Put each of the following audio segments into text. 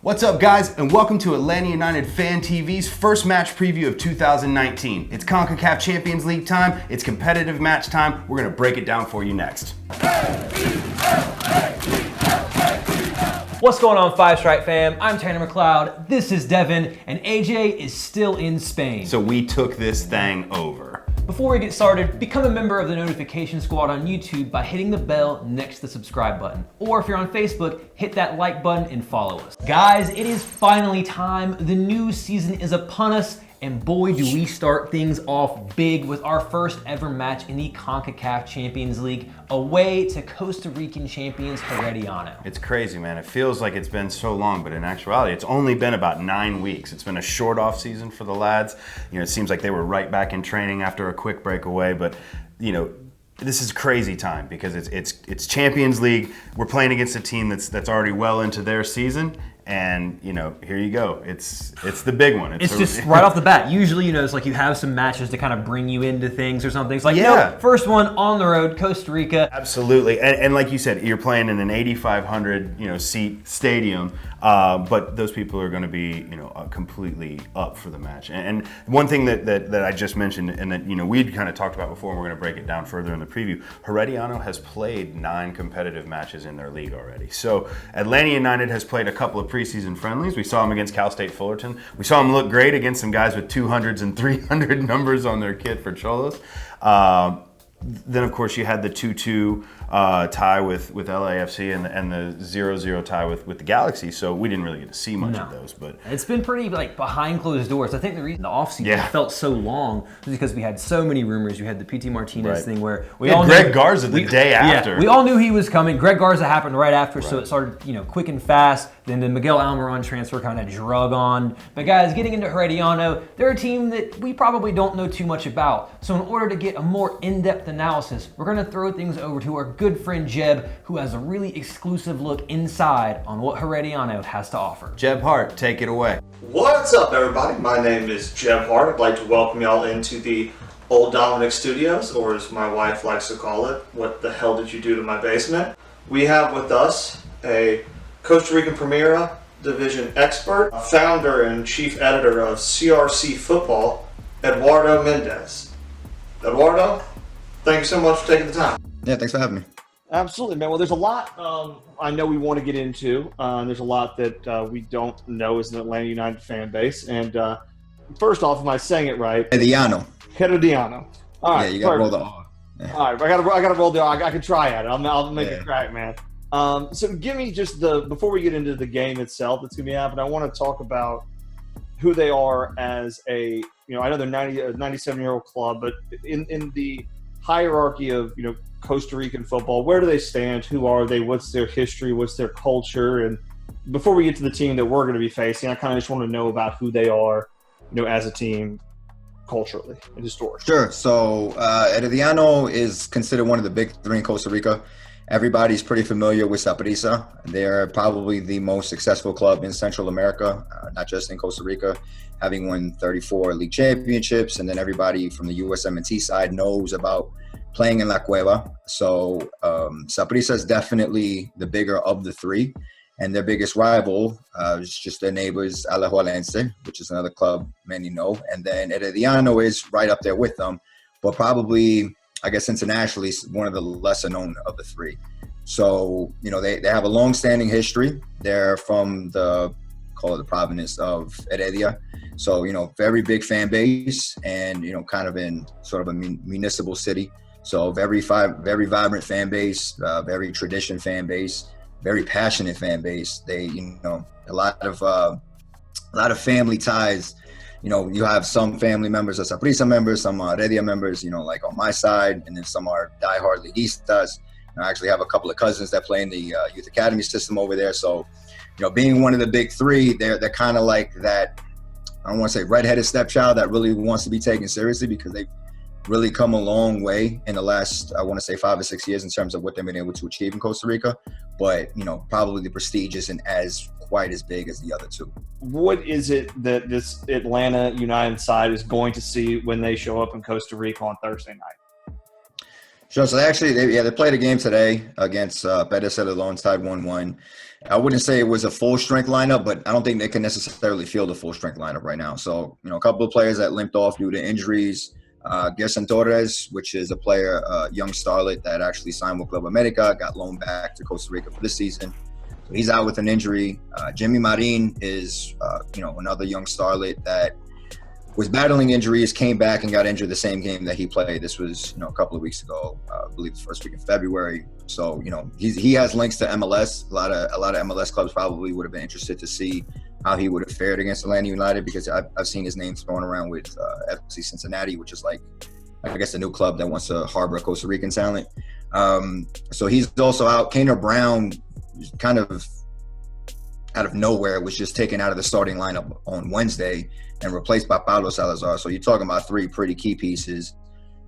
What's up, guys, and welcome to Atlanta United Fan TV's first match preview of 2019. It's CONCACAF Champions League time, it's competitive match time. We're gonna break it down for you next. What's going on, Five Stripe fam? I'm Tanner McLeod, this is Devin, and AJ is still in Spain. So we took this thing over. Before we get started, become a member of the notification squad on YouTube by hitting the bell next to the subscribe button. Or if you're on Facebook, hit that like button and follow us. Guys, it is finally time. The new season is upon us, and boy, do we start things off big with our first ever match in the CONCACAF Champions League, away to Costa Rican champions Herediano. It's crazy, man. It feels like it's been so long, but in actuality, it's only been about 9 weeks. It's been a short off season for the lads. You know, it seems like they were right back in training after a quick break away, but you know, this is crazy time because it's Champions League. We're playing against a team that's already well into their season. And, you know, here you go. It's the big one. It's just right off the bat. Usually, you know, it's like you have some matches to kind of bring you into things or something. It's like, no, first one on the road, Costa Rica. Absolutely. And like you said, you're playing in an 8,500, seat stadium. But those people are going to be, completely up for the match. And one thing that I just mentioned and that, we'd kind of talked about before, and we're going to break it down further in the preview, Herediano has played 9 competitive matches in their league already. So Atlanta United has played a couple of preseason friendlies. We saw them against Cal State Fullerton. We saw them look great against some guys with 200s and 300 numbers on their kit for Cholos. Then, of course, you had the 2-2 tie with LAFC and the 0-0 tie with the Galaxy, so we didn't really get to see much of those. But it's been pretty behind closed doors. I think the reason the offseason felt so long was because we had so many rumors. You had the PT Martinez thing where we all Greg Garza the day after. Yeah, we all knew he was coming. Greg Garza happened right after, so it started quick and fast. Then the Miguel Almiron transfer kind of drug on. But guys, getting into Herediano, they're a team that we probably don't know too much about. So in order to get a more in-depth analysis, we're going to throw things over to our good friend Jeb, who has a really exclusive look inside on what Herediano has to offer. Jeb Hart, take it away. What's up, everybody? My name is Jeb Hart. I'd like to welcome y'all into the Old Dominic Studios, or as my wife likes to call it, what the hell did you do to my basement? We have with us a Costa Rican Primera Division expert, founder and chief editor of CRC Football, Eduardo Mendez. Eduardo, thank you so much for taking the time. Yeah, thanks for having me. Absolutely, man. Well, there's a lot I know we want to get into. There's a lot that we don't know as an Atlanta United fan base. And first off, am I saying it right? Herediano. All right, yeah, you got to roll the R. Yeah. All right, I got to roll the R. I can try at it. I'll make it crack, man. So give me just before we get into the game itself that's going to be happening, I want to talk about who they are as I know they're a 97-year-old club, but in the hierarchy of, Costa Rican football, where do they stand? Who are they? What's their history? What's their culture? And before we get to the team that we're going to be facing, I kind of just want to know about who they are, as a team culturally and historically. Sure. So Herediano is considered one of the big 3 in Costa Rica. Everybody's pretty familiar with Saprissa. They're probably the most successful club in Central America, not just in Costa Rica, having won 34 league championships. And then everybody from the USMNT side knows about playing in La Cueva. So Saprissa is definitely the bigger of the 3. And their biggest rival is just their neighbors, Alajuelense, which is another club many know. And then Herediano is right up there with them, but probably, I guess internationally, one of the lesser known of the 3. So, they have a long-standing history. They're from the province of Heredia. So, very big fan base and, kind of in sort of a municipal city. So very vibrant fan base, very tradition fan base, very passionate fan base. They, a lot of family ties. You have some family members are Saprissa members, some are Heredia members, like on my side, and then some are diehard Liguistas. I actually have a couple of cousins that play in the youth academy system over there. So, being one of the big 3, they're kind of like that, I don't want to say redheaded stepchild that really wants to be taken seriously, because they've really come a long way in the last, I want to say 5 or 6 years in terms of what they've been able to achieve in Costa Rica. But, probably the prestige isn't quite as big as the other 2. What is it that this Atlanta United side is going to see when they show up in Costa Rica on Thursday night? Sure. So they played a game today against Betis at alongside 1-1. I wouldn't say it was a full strength lineup, but I don't think they can necessarily field a full strength lineup right now. So, a couple of players that limped off due to injuries. Gerson Torres, which is a player, young starlet that actually signed with Club America, got loaned back to Costa Rica for this season. So he's out with an injury. Jimmy Marin is, another young starlet that was battling injuries, came back and got injured the same game that he played. This was, a couple of weeks ago, I believe the first week in February. So, he has links to MLS. A lot of MLS clubs probably would have been interested to see how he would have fared against Atlanta United, because I've seen his name thrown around with FC Cincinnati, which is like, I guess, a new club that wants to harbor a Costa Rican talent. So he's also out. Kaner Brown, kind of out of nowhere, was just taken out of the starting lineup on Wednesday and replaced by Pablo Salazar. So you're talking about three pretty key pieces,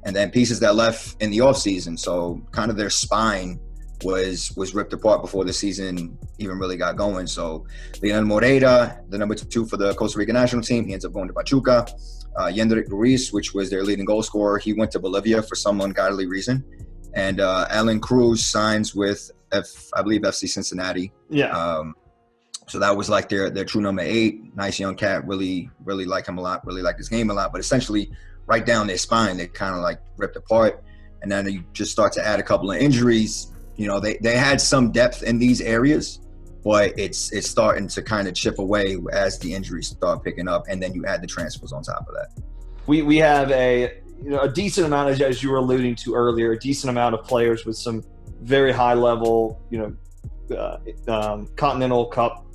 and then pieces that left in the offseason. So kind of their spine was ripped apart before the season even really got going. So Leonel Moreira, the number 2 for the Costa Rica national team, he ends up going to Pachuca. Yendrik Ruiz, which was their leading goal scorer, he went to Bolivia for some ungodly reason. And Alan Cruz signs with, I believe, FC Cincinnati. Yeah. So that was like their true number 8. Nice young cat. Really, really like him a lot. Really like his game a lot. But essentially, right down their spine, they kind of like ripped apart. And then you just start to add a couple of injuries. They had some depth in these areas, but it's starting to kind of chip away as the injuries start picking up. And then you add the transfers on top of that. We have a decent amount, as you were alluding to earlier, a decent amount of players with some very high level, Continental Cup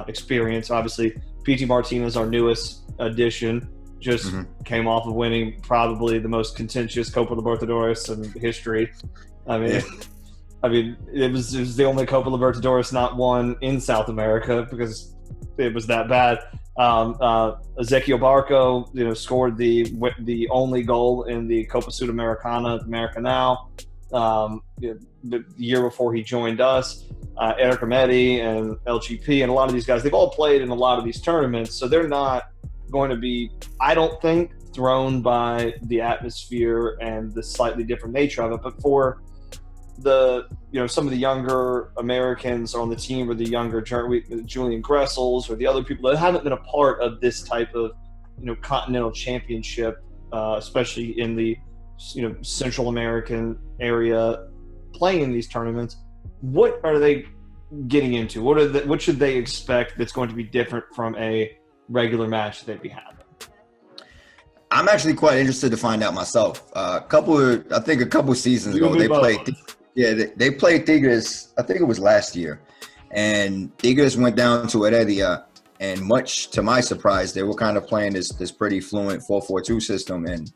experience. Obviously, P.T. Martinez, our newest addition, just came off of winning probably the most contentious Copa Libertadores in history. I mean, it was the only Copa Libertadores not won in South America because it was that bad. Ezequiel Barco, scored the only goal in the Copa Sudamericana at America Now. The year before he joined us, Eric Amedi and LGP and a lot of these guys, they've all played in a lot of these tournaments, so they're not going to be, I don't think, thrown by the atmosphere and the slightly different nature of it. But for the some of the younger Americans on the team, or the younger Julian Gressels or the other people that haven't been a part of this type of continental championship, especially in the Central American area, playing these tournaments, what are they getting into? What should they expect that's going to be different from a regular match that they'd be having? I'm actually quite interested to find out myself. I think a couple seasons ago, they played Tigres. I think it was last year, and Tigres went down to Heredia, and much to my surprise, they were kind of playing this pretty fluent 4-4-2 system, and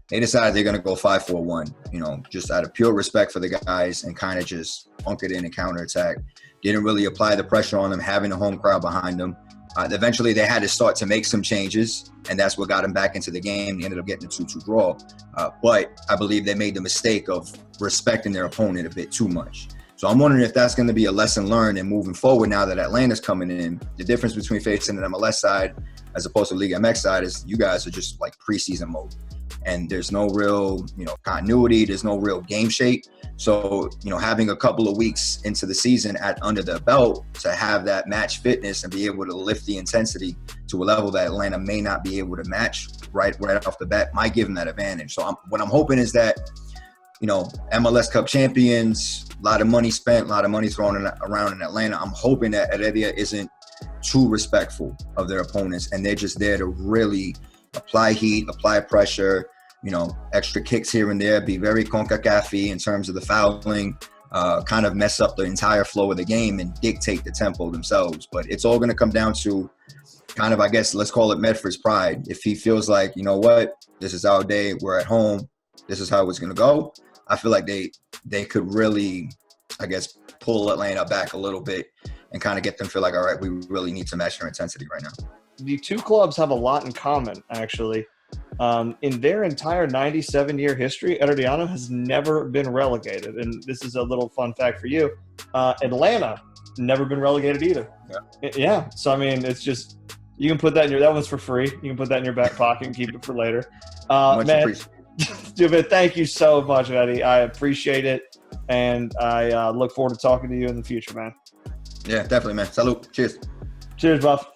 they decided they're going to go 5-4-1, just out of pure respect for the guys, and kind of just bunkered in and counterattack. Didn't really apply the pressure on them, having a home crowd behind them. Eventually, they had to start to make some changes, and that's what got them back into the game. They ended up getting a 2-2 draw. But I believe they made the mistake of respecting their opponent a bit too much. So I'm wondering if that's going to be a lesson learned and moving forward now that Atlanta's coming in. The difference between facing an MLS side as opposed to Liga MX side is you guys are just like preseason mode. And there's no real, continuity. There's no real game shape. So, having a couple of weeks into the season under the belt to have that match fitness and be able to lift the intensity to a level that Atlanta may not be able to match right off the bat might give them that advantage. So what I'm hoping is that, MLS Cup champions, a lot of money spent, a lot of money thrown around in Atlanta. I'm hoping that Heredia isn't too respectful of their opponents, and they're just there to really apply heat, apply pressure, extra kicks here and there, be very CONCACAF-y in terms of the fouling, kind of mess up the entire flow of the game and dictate the tempo themselves. But it's all going to come down to kind of, I guess, let's call it Medford's pride. If he feels like, this is our day, we're at home, this is how it's going to go, I feel like they could really, I guess, pull Atlanta back a little bit and kind of get them to feel like, all right, we really need to match their intensity right now. The two clubs have a lot in common, actually. In their entire 97-year history, Herediano has never been relegated. And this is a little fun fact for you. Atlanta, never been relegated either. Yeah. So, I mean, it's just, you can put that that one's for free. You can put that in your back pocket and keep it for later. Much appreciated. Dude, thank you so much, Eddie. I appreciate it, and I look forward to talking to you in the future, man. Yeah, definitely, man. Salute. Cheers. Cheers, Buff.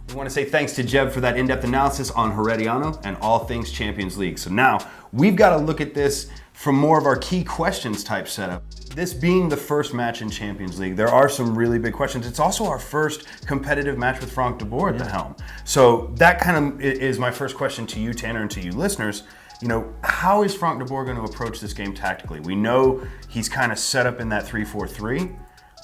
We want to say thanks to Jeb for that in-depth analysis on Herediano and all things Champions League. So now we've got to look at this from more of our key questions type setup. This being the first match in Champions League, there are some really big questions. It's also our first competitive match with Frank de Boer at the helm. So that kind of is my first question to you, Tanner, and to you listeners. You know, how is Frank de Boer going to approach this game tactically? We know he's kind of set up in that 3-4-3.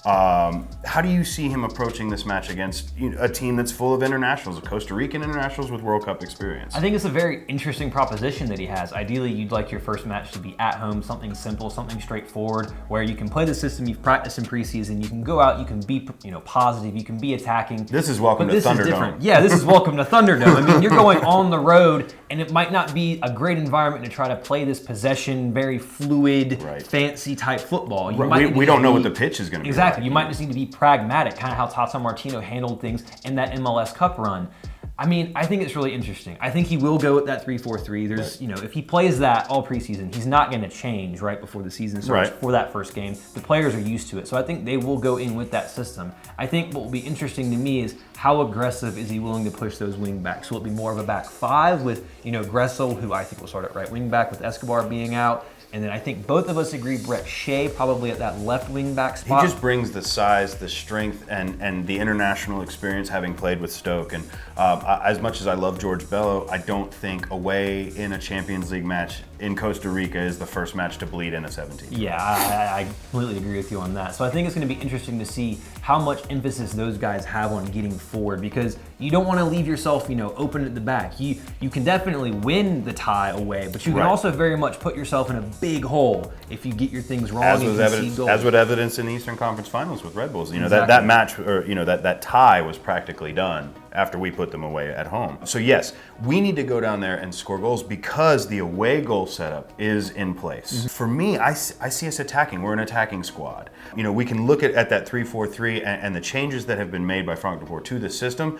How do you see him approaching this match against a team that's full of internationals, Costa Rican internationals with World Cup experience? I think it's a very interesting proposition that he has. Ideally, you'd like your first match to be at home, something simple, something straightforward, where you can play the system you've practiced in preseason, you can go out, you can be positive, you can be attacking. This is welcome to Thunderdome. Yeah, this is welcome to Thunderdome. I mean, you're going on the road, and it might not be a great environment to try to play this possession, very fluid, fancy type football. We don't know what the pitch is going to be. Exactly. You might just need to be pragmatic, kind of how Tata Martino handled things in that MLS Cup run. I mean, I think it's really interesting. I think he will go with that 3-4-3. There's, if he plays that all preseason, he's not going to change right before the season starts for that first game. The players are used to it, so I think they will go in with that system. I think what will be interesting to me is how aggressive is he willing to push those wing backs? Will it be more of a back five with, Gressel, who I think will start at right wing back with Escobar being out? And then I think both of us agree Brett Shea probably at that left wing back spot. He just brings the size, the strength, and the international experience having played with Stoke. And as much as I love George Bello, I don't think away in a Champions League match in Costa Rica is the first match to bleed in a 17. Yeah, I completely agree with you on that. So I think it's going to be interesting to see how much emphasis those guys have on getting forward, because you don't want to leave yourself, open at the back. You can definitely win the tie away, but you can also very much put yourself in a big hole if you get your things wrong. As was evidenced in the Eastern Conference Finals with Red Bulls. That match, or that tie was practically done after we put them away at home. So yes, we need to go down there and score goals because the away goal setup is in place. For me, I see us attacking. We're an attacking squad. We can look at that 3-4-3 and the changes that have been made by Frank de Boer to the system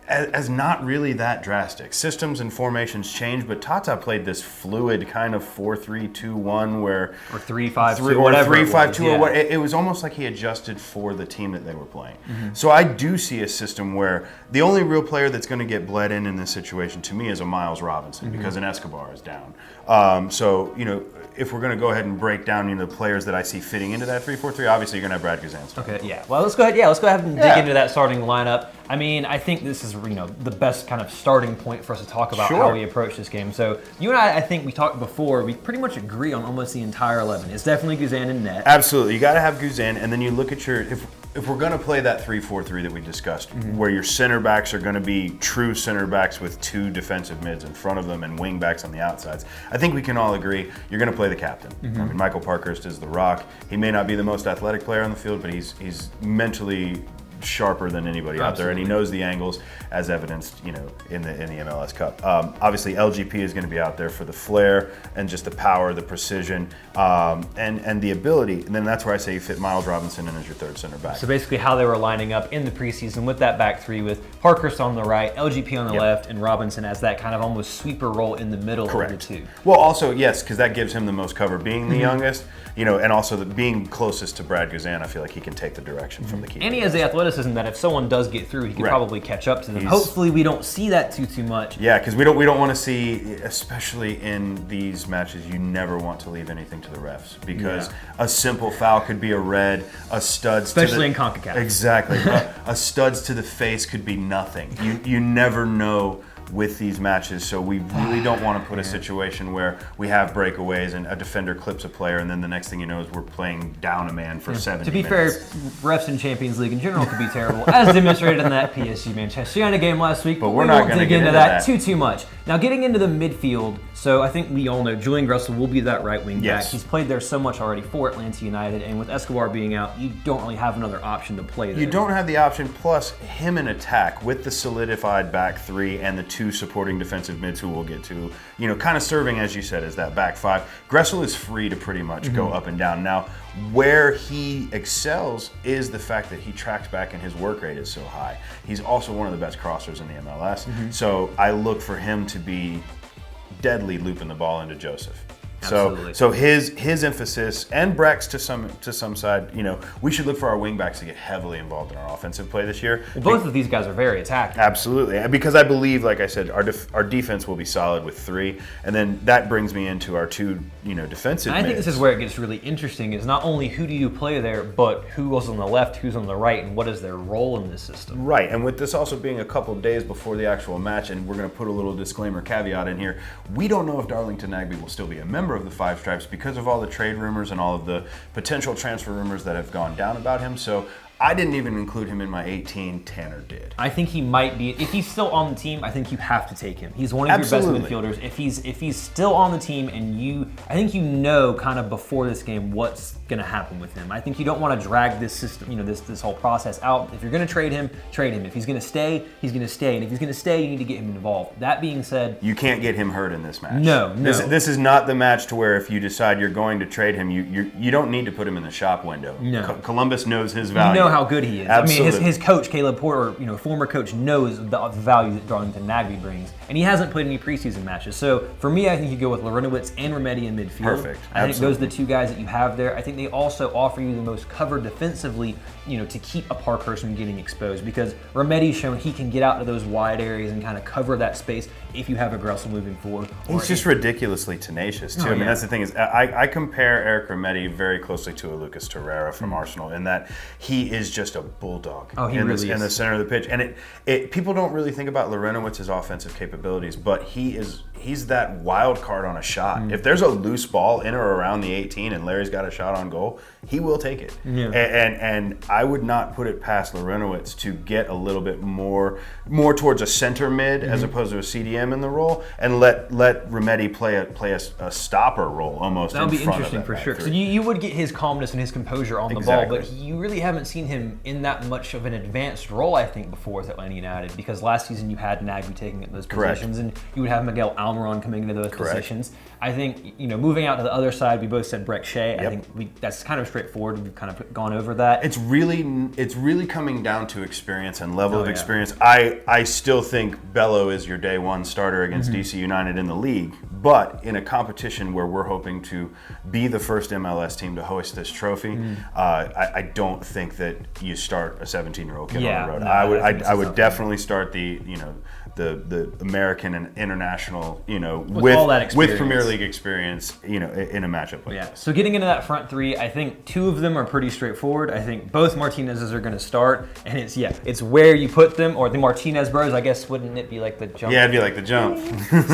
as not really that drastic. Systems and formations change, but Tata played this fluid kind of 4-3-2-1 or 3-5-2 or whatever. 3-5-2 or what. It was almost like he adjusted for the team that they were playing. So I do see a system where the only real player that's going to get bled in this situation to me is a Miles Robinson because an Escobar is down. If we're going to go ahead and break down the players that I see fitting into that 3-4-3, obviously you're going to have Brad Guzan. Okay, yeah. Well, let's go ahead. Yeah, let's go ahead and dig into that starting lineup. I mean, I think this is the best kind of starting point for us to talk about how we approach this game. So you and I think we talked before. We pretty much agree on almost the entire 11. It's definitely Guzan in net. Absolutely, you got to have Guzan, and then you look at if we're going to play that 3-4-3 that we discussed, where your center backs are going to be true center backs with two defensive mids in front of them and wing backs on the outsides, I think we can all agree you're going to play the captain. I mean, Michael Parkhurst is the rock. He may not be the most athletic player on the field, but he's mentally sharper than anybody out there, and he knows the angles, as evidenced, in the MLS Cup. Obviously, LGP is going to be out there for the flair and just the power, the precision, and the ability. And then that's where I say you fit Miles Robinson in as your third center back. So basically, how they were lining up in the preseason with that back three, with Parkhurst on the right, LGP on the left, and Robinson as that kind of almost sweeper role in the middle of the two. Well, also yes, because that gives him the most cover, being the youngest, and also being closest to Brad Guzan. I feel like he can take the direction from the keeper. And he has the athleticism that if someone does get through, he could probably catch up to them. Hopefully we don't see that too much. Yeah, because we don't want to see, especially in these matches, you never want to leave anything to the refs, because a simple foul could be a red, a studs especially in CONCACAF. Exactly. a studs to the face could be nothing. You never know with these matches, so we really don't want to put a situation where we have breakaways and a defender clips a player, and then the next thing you know is we're playing down a man for 70 minutes. To be fair, refs in Champions League in general could be terrible, as demonstrated in that PSG Manchester United game last week, but we're not going to get into that too much. Now, getting into the midfield, so I think we all know Julian Gressel will be that right wing back. He's played there so much already for Atlanta United, and with Escobar being out, you don't really have another option to play there. You don't have the option, plus him in attack with the solidified back three and the two supporting defensive mids who we'll get to, kind of serving, as you said, as that back five. Gressel is free to pretty much go up and down. Now, where he excels is the fact that he tracks back and his work rate is so high. He's also one of the best crossers in the MLS. So I look for him to be deadly looping the ball into Joseph. Absolutely. So his emphasis, and Breck's to some side, we should look for our wingbacks to get heavily involved in our offensive play this year. Well, both of these guys are very attacking. Absolutely, because I believe, like I said, our defense will be solid with 3, and then that brings me into our 2 defensive. And I think this is where it gets really interesting. Is not only who do you play there, but who goes on the left, who's on the right, and what is their role in this system. Right, and with this also being a couple days before the actual match, and we're going to put a little disclaimer caveat in here, we don't know if Darlington Nagbe will still be a member of the Five Stripes because of all the trade rumors and all of the potential transfer rumors that have gone down about him. So I didn't even include him in my 18. Tanner did. I think he might be. If he's still on the team, I think you have to take him. He's one of your best midfielders. If he's still on the team, and I think kind of before this game what's going to happen with him. I think you don't want to drag this system, this whole process out. If you're going to trade him, trade him. If he's going to stay, he's going to stay. And if he's going to stay, you need to get him involved. That being said, you can't get him hurt in this match. No. This is not the match to where if you decide you're going to trade him, you don't need to put him in the shop window. No. Columbus knows his value. You know how good he is. Absolutely. I mean, his coach, Caleb Porter, former coach, knows the value that Darlington Nagbe brings. And he hasn't played any preseason matches. So for me, I think you go with Larinowitz and Remedi in midfield. Perfect. I think those are the 2 guys that you have there. I think they also offer you the most cover defensively, to keep a Parkhurst from getting exposed, because Remedi's shown he can get out to those wide areas and kind of cover that space if you have a Gressel moving forward. He's just ridiculously tenacious, too. I mean, that's the thing is, I compare Eric Remedi very closely to a Lucas Torreira from Arsenal in that he is just a bulldog in the center of the pitch. And people don't really think about Larenowitz's offensive capabilities, but he's that wild card on a shot. If there's a loose ball in or around the 18 and Larry's got a shot on goal, he will take it. Yeah. And I would not put it past Larenowitz to get a little bit more towards a center mid as opposed to a CDM in the role, and let Remedi play a stopper role almost. That would be interesting for sure. So you would get his calmness and his composure on the ball, but you really haven't seen him in that much of an advanced role, I think, before with Atlanta United, because last season you had Nagbe taking those positions, and you would have Miguel Almiron coming into those positions. I think, moving out to the other side, we both said Breck Shea. I think that's kind of straightforward. We've kind of gone over that. It's really coming down to experience and level of experience. I still think Bello is your day one starter against DC United in the league, but in a competition where we're hoping to be the first MLS team to hoist this trophy, I don't think that you start a 17-year-old kid on the road. I would definitely start the American and international, with Premier League experience, in a matchup like this. So getting into that front 3, I think 2 of them are pretty straightforward. I think both Martinez's are going to start, and it's where you put them, or the Martinez bros, I guess, wouldn't it be like the jump? Yeah, it'd be like the jump.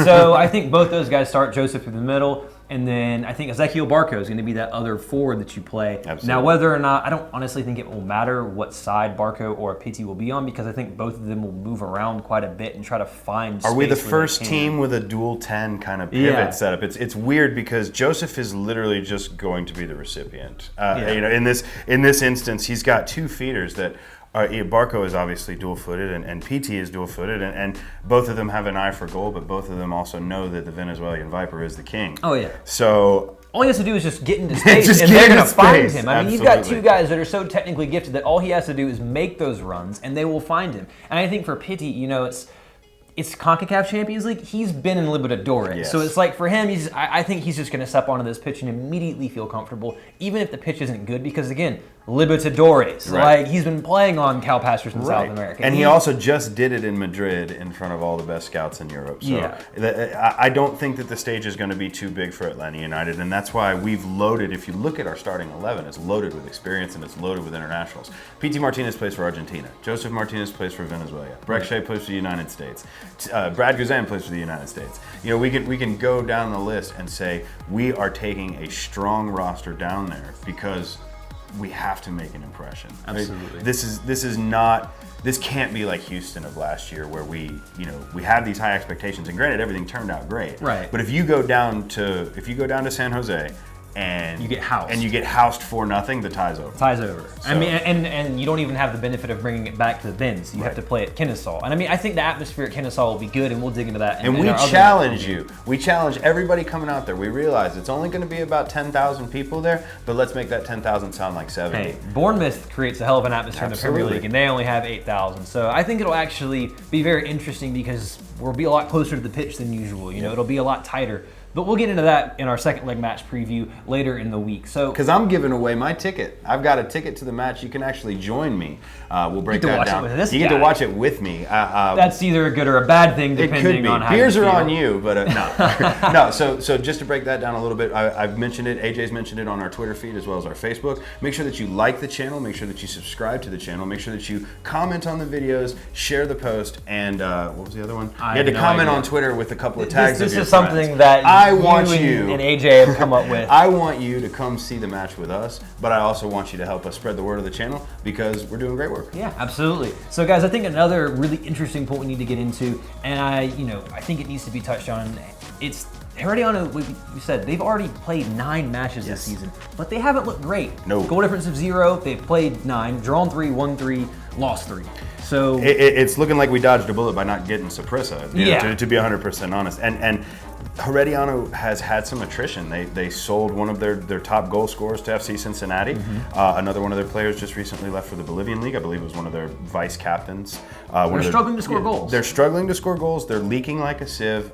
So I think both those guys start, Joseph through the middle, and then I think Ezequiel Barco is going to be that other forward that you play. Absolutely. Now, whether or not, I don't honestly think it will matter what side Barco or Pitti will be on, because I think both of them will move around quite a bit and try to find space. Are we the first team with a dual 10 kind of pivot setup? It's weird because Joseph is literally just going to be the recipient. In this instance, he's got 2 feeders that. Barco is obviously dual-footed, and PT is dual-footed, and both of them have an eye for goal, but both of them also know that the Venezuelan Viper is the king. Oh, yeah. So all he has to do is just get into space, and they're going to find him. I mean, you've got 2 guys that are so technically gifted that all he has to do is make those runs, and they will find him. And I think for Pitti, it's CONCACAF Champions League. He's been in Libertadores. So it's like for him, I think he's just going to step onto this pitch and immediately feel comfortable, even if the pitch isn't good, because again, Libertadores. Like, he's been playing on cow pastures in South America. And he also just did it in Madrid in front of all the best scouts in Europe. So I don't think that the stage is going to be too big for Atlanta United, and that's why we've loaded, if you look at our starting 11, it's loaded with experience and it's loaded with internationals. P.T. Martinez plays for Argentina. Joseph Martinez plays for Venezuela. Breck Shea plays for the United States. Brad Guzan plays for the United States. We can go down the list and say we are taking a strong roster down there because we have to make an impression. Absolutely. This can't be like Houston of last year where we have these high expectations, and granted everything turned out great. Right. But if you go down to San Jose you get housed. And you get housed for nothing, the tie's over. Tie's over. So, I mean, and you don't even have the benefit of bringing it back to the Benz. You have to play at Kennesaw. And I mean, I think the atmosphere at Kennesaw will be good, and we'll dig into that. And we challenge you. We challenge everybody coming out there. We realize it's only going to be about 10,000 people there, but let's make that 10,000 sound like 70. Hey, Bournemouth creates a hell of an atmosphere in the Premier League, and they only have 8,000. So I think it'll actually be very interesting because we'll be a lot closer to the pitch than usual. You know, it'll be a lot tighter. But we'll get into that in our second leg match preview later in the week. So, because I'm giving away my ticket, I've got a ticket to the match. You can actually join me. We'll break that down. You get to watch it with me. That's either a good or a bad thing, depending on how beers you feel. are on you, but no, no. So just to break that down a little bit, I've mentioned it. AJ's mentioned it on our Twitter feed as well as our Facebook. Make sure that you like the channel. Make sure that you subscribe to the channel. Make sure that you comment on the videos, share the post, and what was the other one? You had to comment on Twitter with a couple of tags. This is something that I want you and AJ have come up with. I want you to come see the match with us, but I also want you to help us spread the word of the channel because we're doing great work. Yeah, absolutely. So guys, I think another really interesting point we need to get into, and I think it needs to be touched on, it's Herediano, we said, they've already played 9 matches this season, but they haven't looked great. No. Goal difference of 0, they've played 9, drawn 3, won 3, lost 3. So it's looking like we dodged a bullet by not getting Saprissa, to be 100% honest. And Herediano has had some attrition. They sold one of their top goal scorers to FC Cincinnati. Another one of their players just recently left for the Bolivian League. I believe it was one of their vice captains. They're struggling to score goals. They're struggling to score goals. They're leaking like a sieve.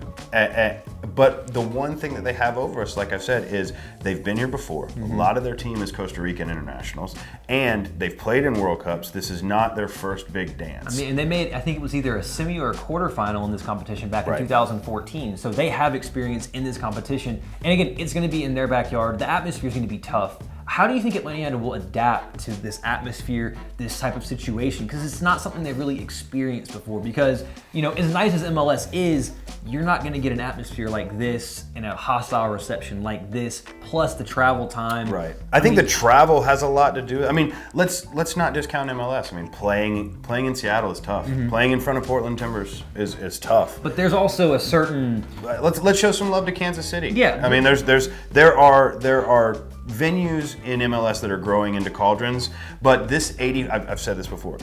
But the one thing that they have over us, like I said, is they've been here before. A lot of their team is Costa Rican internationals, and they've played in World Cups. This is not their first big dance. I mean, and they made, I think it was either a semi or a quarterfinal in this competition back in 2014. So they have experience in this competition. And again, it's going to be in their backyard. The atmosphere is going to be tough. How do you think Atlanta will adapt to this atmosphere, this type of situation? Because it's not something they've really experienced before. Because, as nice as MLS is, you're not going to get an atmosphere like this and a hostile reception like this, plus the travel time. Right. I think the travel has a lot to do. I mean, let's not discount MLS. I mean, playing in Seattle is tough. Playing in front of Portland Timbers is tough. But there's also a certain. Let's show some love to Kansas City. Yeah. I mean, there are venues in MLS that are growing into cauldrons, but this I've said this before,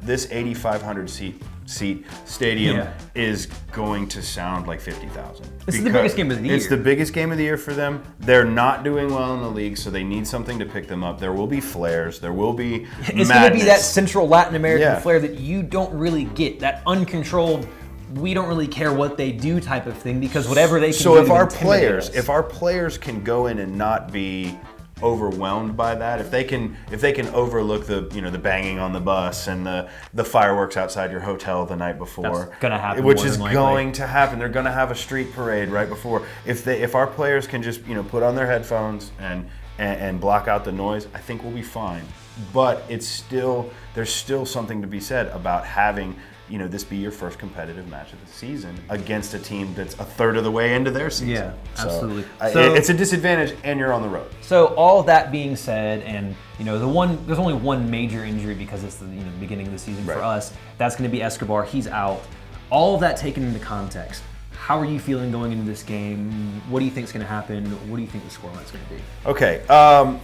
this 8,500 seat stadium is going to sound like 50,000. This is the biggest game of the year. It's the biggest game of the year for them. They're not doing well in the league, so they need something to pick them up. There will be flares. There will be It's going to be that Central Latin American flair that you don't really get, that uncontrolled, we don't really care what they do type of thing, because whatever they can do. So if our players can go in and not be overwhelmed by that, if they can overlook the banging on the bus and the fireworks outside your hotel the night before, that's gonna happen, which is going to happen. They're gonna have a street parade right before. If our players can just put on their headphones and block out the noise, I think we'll be fine. But there's still something to be said about having this be your first competitive match of the season against a team that's a third of the way into their season. Yeah, absolutely. So it's a disadvantage, and you're on the road. So all that being said, and there's only one major injury because it's the beginning of the season for us. That's going to be Escobar. He's out. All of that taken into context, how are you feeling going into this game? What do you think is going to happen? What do you think the scoreline's going to be? Okay.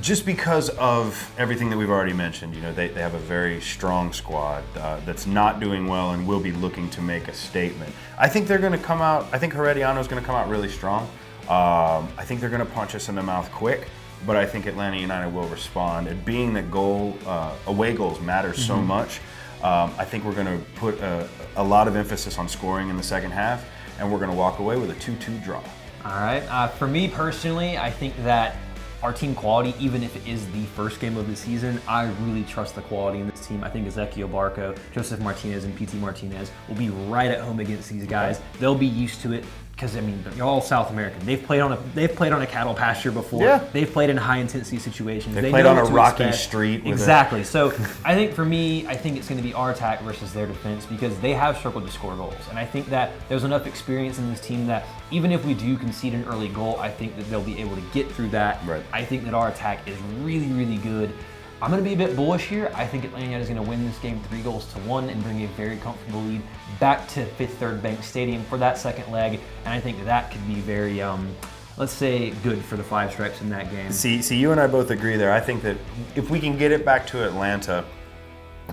Just because of everything that we've already mentioned, they have a very strong squad that's not doing well and will be looking to make a statement. I think they're going to come out. I think Herediano is going to come out really strong. I think they're going to punch us in the mouth quick, but I think Atlanta United will respond. And being that away goals matter so much, I think we're going to put a lot of emphasis on scoring in the second half, and we're going to walk away with a 2-2 draw. All right. For me personally, I think that our team quality, even if it is the first game of the season, I really trust the quality in this team. I think Ezequiel Barco, Joseph Martinez, and PT Martinez will be right at home against these guys. They'll be used to it because they're all South American. They've played on a cattle pasture before. Yeah. They've played in high intensity situations. They played on a rocky street. Exactly. So I think for me, I think it's going to be our attack versus their defense because they have struggled to score goals. And I think that there's enough experience in this team that even if we do concede an early goal, I think that they'll be able to get through that. Right. I think that our attack is really, really good. I'm going to be a bit bullish here. I think Atlanta United is going to win this game 3-1 and bring a very comfortable lead back to Fifth Third Bank Stadium for that second leg. And I think that could be very, let's say, good for the Five Stripes in that game. See, you and I both agree there. I think that if we can get it back to Atlanta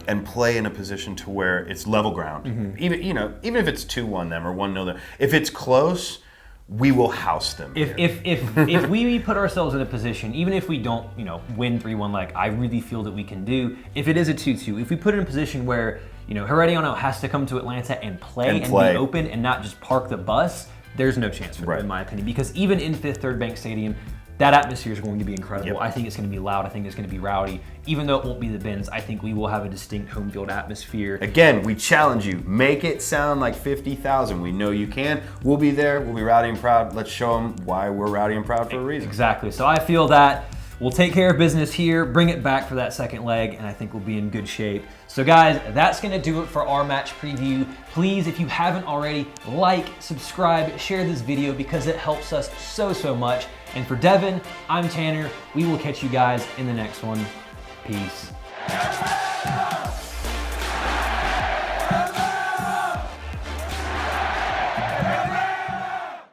and play in a position to where it's level ground, even if it's 2-1 them or 1-0 them, if it's close, we will house them. If we put ourselves in a position, even if we don't, win 3-1, like I really feel that we can do, if it is a 2-2, if we put it in a position where, Herediano has to come to Atlanta and play and be open and not just park the bus, there's no chance for them, in my opinion. Because even in Fifth Third Bank Stadium, that atmosphere is going to be incredible. Yep. I think it's going to be loud. I think it's going to be rowdy. Even though it won't be the Bins, I think we will have a distinct home field atmosphere. Again, we challenge you. Make it sound like 50,000. We know you can. We'll be there. We'll be rowdy and proud. Let's show them why we're rowdy and proud for a reason. Exactly. So I feel that we'll take care of business here, bring it back for that second leg, and I think we'll be in good shape. So guys, that's going to do it for our match preview. Please, if you haven't already, like, subscribe, share this video because it helps us so much. And for Devin, I'm Tanner. We will catch you guys in the next one. Peace.